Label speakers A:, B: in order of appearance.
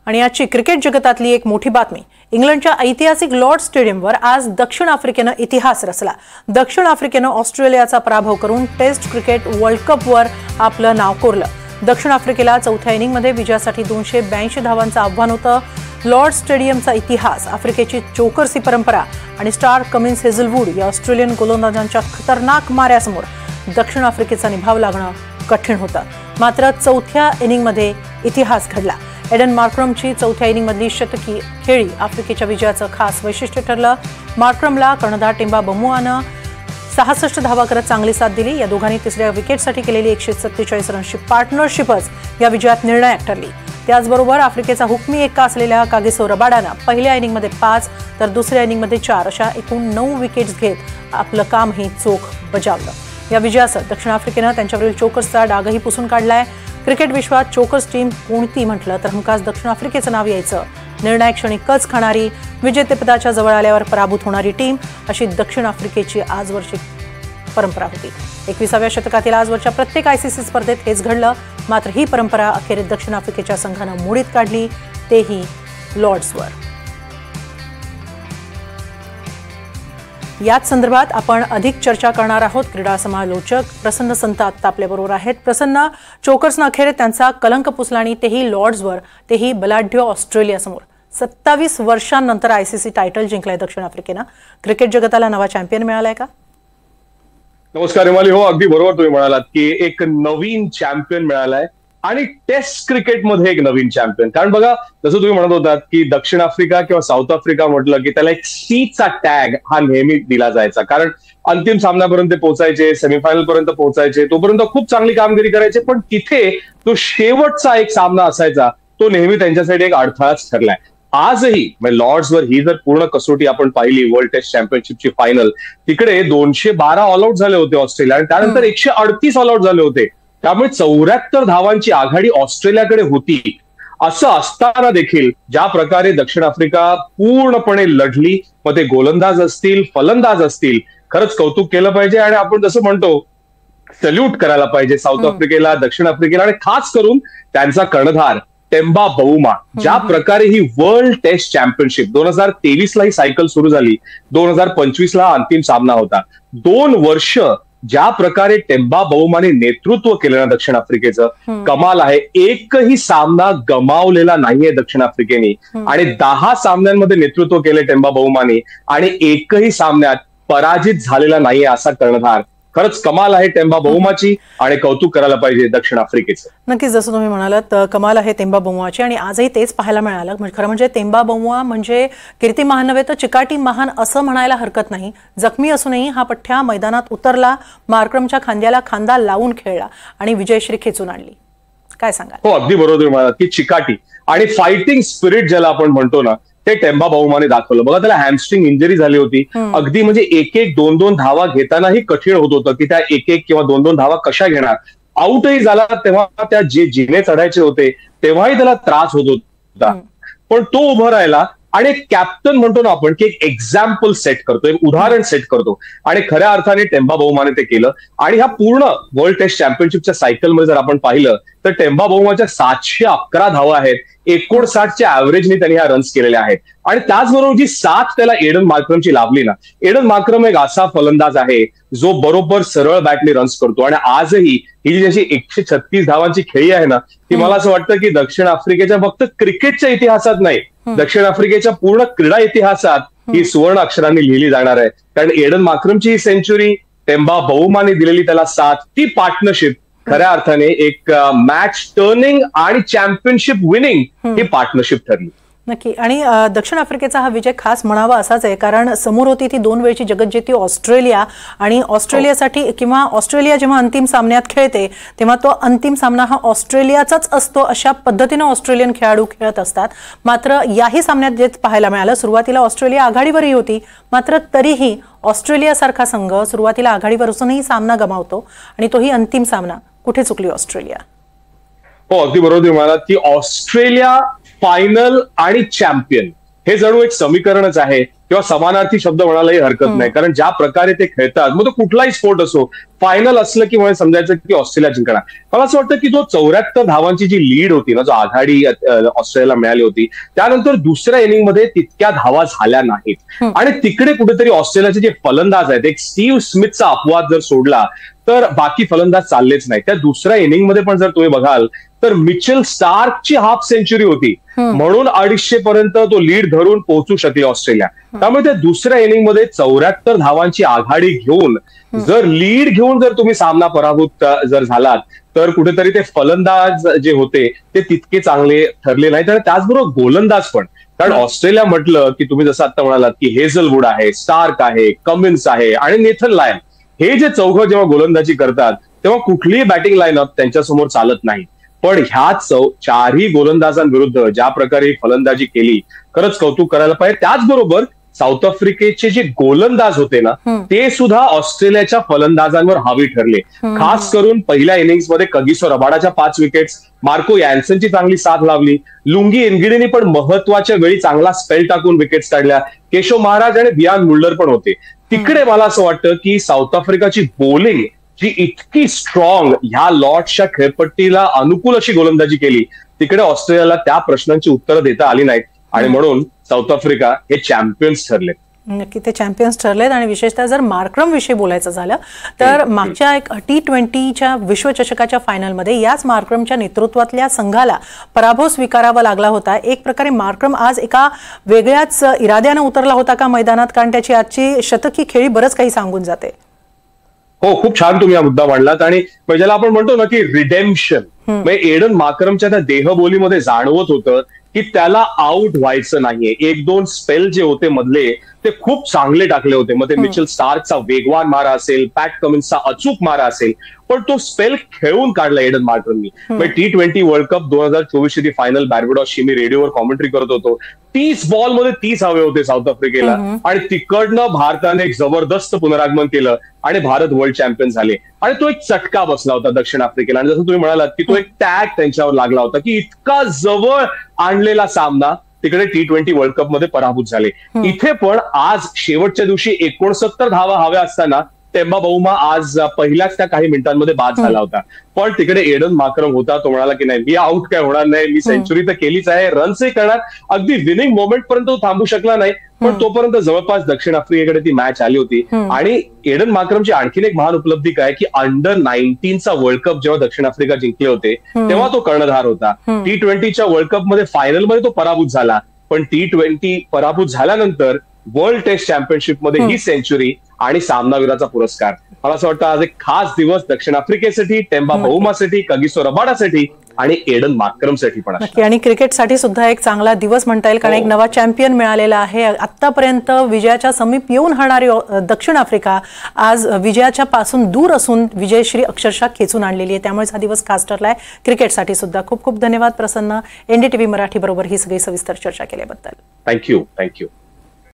A: आणि आजची क्रिकेट जगतातली एक मोठी बातमी. इंग्लंडच्या ऐतिहासिक लॉर्ड स्टेडियमवर आज दक्षिण आफ्रिकेनं इतिहास रचला. दक्षिण आफ्रिकेनं ऑस्ट्रेलियाचा पराभव करून टेस्ट क्रिकेट वर्ल्ड कपवर आपलं नाव कोरलं. दक्षिण आफ्रिकेला चौथ्या इनिंगमध्ये विजयासाठी 282 धावांचं आव्हान होतं. लॉर्ड स्टेडियमचा इतिहास, आफ्रिकेची चोकर्सी परंपरा आणि स्टार कमिन्स हेझलवूड या ऑस्ट्रेलियन गोलंदाजांच्या खतरनाक माऱ्यासमोर दक्षिण आफ्रिकेचा निभाव लागणं कठीण होतं. मात्र चौथ्या इनिंगमध्ये इतिहास घडला. एडन मार्क्रमची चौथ्या इनिंगमधली शतकी खेळी आफ्रिकेच्या विजयाचं खास वैशिष्ट्य ठरलं. मार्क्रमला कर्णधार टेम्बा बमुआनं 66 धावा करत चांगली साथ दिली. या दोघांनी तिसऱ्या विकेटसाठी केलेली 147 रन्सची पार्टनरशिपच या विजयात निर्णायक ठरली. त्याचबरोबर आफ्रिकेचा हुकमी एक्का असलेल्या कागिसो रबाडानं पहिल्या इनिंगमध्ये 5 तर दुसऱ्या इनिंगमध्ये 4 अशा एकूण 9 विकेट्स घेत आपलं कामही चोख बजावलं. या विजयासह दक्षिण आफ्रिकेनं त्यांच्यावरील चोकर्सचा डागही पुसून काढलाय. क्रिकेट विश्वात चोकर्स टीम कोणती म्हटलं तर हमखास दक्षिण आफ्रिकेचं नाव यायचं. निर्णायक क्षणी कच खाणारी, विजेतेपदाच्या जवळ आल्यावर पराभूत होणारी टीम, अशी दक्षिण आफ्रिकेची आजवरची परंपरा होती. 21व्या शतकातील आजवरच्या प्रत्येक आयसीसी स्पर्धेत हेच घडलं. मात्र ही परंपरा अखेर दक्षिण आफ्रिकेच्या संघानं मोडीत काढली, तेही लॉर्ड्सवर. याच संदर्भात आपण अधिक चर्चा करणार आहोत. क्रीडा समालोचक प्रसन्न संत आता आपल्याबरोबर आहेत. प्रसन्न, चोकर्सनं अखेर त्यांचा कलंक पुसला आणि तेही लॉर्ड्सवर, तेही बलाढ्य ऑस्ट्रेलियासमोर. 27 वर्षांनंतर आयसीसी टायटल जिंकलाय दक्षिण आफ्रिकेनं. क्रिकेट जगताला नवा चॅम्पियन मिळालाय का?
B: नमस्कार हिमाली. हो, अगदी बरोबर तुम्ही म्हणालात की एक नवीन चॅम्पियन मिळालाय आणि टेस्ट क्रिकेटमध्ये एक नवीन चॅम्पियन. कारण बघा, जसं तुम्ही म्हणत होतात की दक्षिण आफ्रिका किंवा साऊथ आफ्रिका म्हटलं की त्याला एक सीचा टॅग हा नेहमी दिला जायचा. कारण अंतिम सामन्यापर्यंत पोहोचायचे, सेमीफायनल पर्यंत पोहोचायचे, तोपर्यंत खूप चांगली कामगिरी करायचे. पण तिथे तो शेवटचा एक सामना असायचा, तो नेहमी त्यांच्यासाठी एक अडथळाच ठरलाय. आजही लॉर्ड्सवर ही जर पूर्ण कसोटी आपण पाहिली, वर्ल्ड टेस्ट चॅम्पियनशिपची फायनल, तिकडे 212 ऑलआउट झाले होते ऑस्ट्रेलिया आणि त्यानंतर 138 ऑलआउट झाले होते. त्यामुळे 74 धावांची आघाडी ऑस्ट्रेलियाकडे होती. असं असताना देखील ज्या प्रकारे दक्षिण आफ्रिका पूर्णपणे लढली, मग ते गोलंदाज असतील, फलंदाज असतील, खरंच कौतुक केलं पाहिजे. आणि आपण जसं म्हणतो, सल्यूट करायला पाहिजे साऊथ आफ्रिकेला, दक्षिण आफ्रिकेला आणि खास करून त्यांचा कर्णधार टेम्बा बवुमा. ज्या प्रकारे ही वर्ल्ड टेस्ट चॅम्पियनशिप 2023ला ही सायकल सुरू झाली, 2025ला अंतिम सामना होता. 2 वर्ष ज्या प्रकारे टेम्बा बवुमाने नेतृत्व केलं ना दक्षिण आफ्रिकेचं, कमाल आहे. एकही सामना गमावलेला नाहीये दक्षिण आफ्रिकेने आणि 10 सामन्यांमध्ये नेतृत्व केले टेम्बा बवुमाने आणि एकही सामन्यात पराजित झालेला नाहीये असा कर्णधार. खरंच कमाल आहे टेम्बा बवुमाची आणि कौतुक करायला पाहिजे दक्षिण आफ्रिकेचं.
A: नक्कीच, जसं तुम्ही म्हणालात, कमाल आहे टेम्बा बवुमाची आणि आजही तेच पाहायला मिळालं. खरं म्हणजे टेम्बा बवुमा म्हणजे कीर्ती महान नव्हे तर चिकाटी महान असं म्हणायला हरकत नाही. जखमी असूनही हा पठ्ठ्या मैदानात उतरला, मार्क्रमच्या खांद्याला खांदा लावून खेळला आणि विजयश्री खेचून आणली. काय सांगाल?
B: हो, अगदी बरोबर तुम्ही म्हणालात की चिकाटी आणि फायटिंग स्पिरिट ज्याला आपण म्हणतो ना, ते टेम्बा बवुमाने दाखवलं. बघा, त्याला हॅमस्ट्रिंग इंजरी झाली होती. अगदी म्हणजे 1-1, 2-2 धावा घेतानाही कठीण होत होतं की त्या 1-1 किंवा 2-2 धावा कशा घेणार. आउटही झाला तेव्हा त्या जे जिने चढायचे होते तेव्हाही त्याला त्रास होत होता. पण तो उभं राहिला आणि एक कॅप्टन म्हणतो ना आपण की एक एक्झाम्पल सेट करतो, एक उदाहरण सेट करतो आणि खऱ्या अर्थाने टेम्बा बवुमाने ते केलं. आणि ह्या पूर्ण वर्ल्ड टेस्ट चॅम्पियनशिपच्या सायकलमध्ये जर आपण पाहिलं तर टेम्बा बवुमाच्या 711 धावा आहेत. 59च्या ऍव्हरेजने त्यांनी ह्या रन्स केलेल्या आहेत. आणि त्याचबरोबर जी 7 त्याला एडन मार्क्रमची लाभली ना, एडन मार्क्रम एक असा फलंदाज आहे जो बरोबर सरळ बॅटने रन्स करतो. आणि आजही ही जी जशी 136 धावांची खेळी आहे ना, ती मला असं वाटतं की दक्षिण आफ्रिकेच्या फक्त क्रिकेटच्या इतिहासात नाही, दक्षिण आफ्रिकेच्या पूर्ण क्रीडा इतिहासात ही सुवर्ण अक्षरांनी लिहिली जाणार आहे. कारण एडन मार्क्रमची ही सेंचुरी, टेम्बा बवुमाने दिलेली त्याला साथ, ती पार्टनरशिप खऱ्या अर्थाने एक मॅच टर्निंग आणि चॅम्पियनशिप विनिंग ही पार्टनरशिप ठरली.
A: नक्की. आणि दक्षिण आफ्रिकेचा हा विजय खास म्हणावा असाच आहे, कारण समोर होती ती 2 वेळची जगज्जेती ऑस्ट्रेलिया आणि ऑस्ट्रेलियासाठी किंवा ऑस्ट्रेलिया जेव्हा अंतिम सामन्यात खेळते तेव्हा तो अंतिम सामना हा ऑस्ट्रेलियाचाच असतो, अशा पद्धतीनं ऑस्ट्रेलियन खेळाडू खेळत असतात. मात्र याही सामन्यात जे पाहायला मिळालं, सुरुवातीला ऑस्ट्रेलिया आघाडीवरही होती, मात्र तरीही ऑस्ट्रेलियासारखा संघ सुरुवातीला आघाडीवर असूनही सामना गमावतो आणि तोही अंतिम सामना. कुठे चुकली ऑस्ट्रेलिया?
B: हो, अगदी बरोबर तुम्ही म्हणालात की ऑस्ट्रेलिया फायनल आणि चॅम्पियन हे जणू एक समीकरणच आहे किंवा समानार्थी शब्द म्हणायलाही हरकत नाही, कारण ज्या प्रकारे ते खेळतात, मग तो कुठलाही स्पोर्ट असो, फायनल असलं की मला समजायचं की ऑस्ट्रेलिया जिंकणार. मला असं वाटतं की जो 74 धावांची जी लीड होती ना, जो आघाडी ऑस्ट्रेलियाला मिळाली होती, त्यानंतर दुसऱ्या इनिंगमध्ये तितक्या धावा झाल्या नाहीत आणि तिकडे कुठेतरी ऑस्ट्रेलियाचे जे फलंदाज आहेत, एक स्टीव्ह स्मिथचा अपवाद जर सोडला तर बाकी फलंदाज चाललेच नाही. त्या दुसऱ्या इनिंगमध्ये पण जर तुम्ही बघाल तर मिचेल स्टार्कची हाफ सेंचुरी होती, म्हणून 250 पर्यंत तो लीड धरून पोहोचू शकले ऑस्ट्रेलिया. त्यामुळे त्या दुसऱ्या इनिंगमध्ये 74 धावांची आघाडी घेऊन जर लीड घेऊन जर तुम्ही सामना पराभूत जर झालात तर कुठेतरी ते फलंदाज जे होते ते तितके चांगले ठरले नाहीत आणि त्याचबरोबर गोलंदाज पण. कारण ऑस्ट्रेलिया म्हटलं की तुम्ही जसं आता म्हणालात की हेझलवूड आहे, स्टार्क आहे, कमिन्स आहे आणि नेथन लायन, हे जे चौघं जेव्हा गोलंदाजी करतात तेव्हा कुठलीही बॅटिंग लाईनअप त्यांच्यासमोर चालत नाही. पण ह्या चारही गोलंदाजांविरुद्ध ज्या प्रकारे फलंदाजी केली, खरंच कौतुक करायला पाहिजे. त्याचबरोबर साऊथ आफ्रिकेचे जे गोलंदाज होते ना, ते सुद्धा ऑस्ट्रेलियाच्या फलंदाजांवर हावी ठरले. खास करून पहिल्या इनिंग्समध्ये कगिसो रबाडाच्या 5 विकेट्स, मार्को यॅन्सनची चांगली साथ लावली, लुंगी एनगिडीने पण महत्वाच्या वेळी चांगला स्पेल टाकून विकेट्स काढल्या, केशव महाराज आणि बियान मुल्लर पण होते. तिकडे मला असं वाटतं की साऊथ आफ्रिकाची बॉलिंग जी इतकी स्ट्रॉंग ह्या लॉर्ड्सच्या खेळपट्टीला अनुकूल अशी गोलंदाजी केली, तिकडे ऑस्ट्रेलियाला त्या प्रश्नांची उत्तरं देता आली नाहीत आणि म्हणून साऊथ आफ्रिका हे चॅम्पियन्स ठरले.
A: नक्की ते चॅम्पियन्स ठरलेत. आणि विशेषतः जर मार्क्रम विषयी बोलायचं झालं तर मागच्या एक T20च्या विश्वचषकाच्या फायनलमध्ये याच मार्क्रमच्या नेतृत्वातल्या संघाला पराभव स्वीकारावा लागला होता. एक प्रकारे मार्क्रम आज एका वेगळ्याच इराद्यानं उतरला होता का मैदानात, कारण त्याची आजची शतकी खेळी बरंच काही सांगून जाते.
B: हो, खूप छान तुम्ही हा मुद्दा मांडलात. आणि ज्याला आपण म्हणतो ना की रिडेम्पशन, म्हणजे एडन मार्क्रमच्या त्या देहबोलीमध्ये जाणवत होतं की त्याला आउट व्हायचं नाहीये. 1-2 स्पेल जे होते मधले ते खूप चांगले टाकले होते. मग ते मिचेल स्टार्कचा वेगवान मारा असेल, पॅट कमिन्सचा अचूक मारा असेल, पण तो स्पेल खेळून काढला एडन मार्क्रमनी. T20 वर्ल्ड कप 2024 ची फायनल बॅर्बडॉसची मी रेडिओवर कॉमेंट्री करत होतो. 30 बॉलमध्ये 30 हवे होते साऊथ आफ्रिकेला आणि तिकडनं भारताने एक जबरदस्त पुनरागमन केलं आणि भारत वर्ल्ड चॅम्पियन झाले. आणि तो एक चटका बसला होता दक्षिण आफ्रिकेला. आणि जसं तुम्ही म्हणालात की तो एक टॅग त्यांच्यावर लागला होता की इतका जवळ आणलेला सामना तिकडे T20 वर्ल्ड कप मध्ये पराभूत झाले. इथे पण आज शेवटच्या दिवशी 69 धावा हव्या असताना टेम्बा बाउमा आज पहिल्याच त्या काही मिनिटांमध्ये बाद झाला होता. पण तिकडे एडन मार्क्रम होता, तो म्हणाला की नाही, मी आउट काय होणार नाही, मी सेंचुरी तर केलीच आहे, रन्सही करणार. अगदी विनिंग मोमेंट पर्यंत तो थांबू शकला नाही, पण तोपर्यंत जवळपास दक्षिण आफ्रिकेकडे ती मॅच आली होती. आणि एडन मार्क्रमची आणखीन एक महान उपलब्धी काय की अंडर-19चा वर्ल्ड कप जेव्हा दक्षिण आफ्रिका जिंकले होते तेव्हा तो कर्णधार होता. T20च्या वर्ल्ड कप मध्ये फायनलमध्ये तो पराभूत झाला, पण T20 पराभूत झाल्यानंतर वर्ल्ड टेस्ट चॅम्पियनशिप मध्ये ही सेंचुरी आणि सामनावीराचा पुरस्कार. मला असं वाटतं आज एक खास दिवस दक्षिण आफ्रिकेसाठी, टेम्बा बाउमासाठी, कगिसो रबाडासाठी आणि एडन मार्क्रमसाठी पण.
A: आणि क्रिकेटसाठी सुद्धा एक चांगला दिवस म्हणता येईल, कारण एक नवा चॅम्पियन मिळालेला आहे. आतापर्यंत विजयाच्या समीप येऊन हाणारी दक्षिण आफ्रिका आज विजयाच्या पासून दूर असून विजयश्री अक्षरशः खेचून आणलेली आहे. त्यामुळे हा दिवस खास ठरलाय क्रिकेटसाठी सुद्धा. खूप खूप धन्यवाद प्रसन्न, NDTV मराठी बरोबर ही सगळी सविस्तर चर्चा केल्याबद्दल.
B: थँक्यू.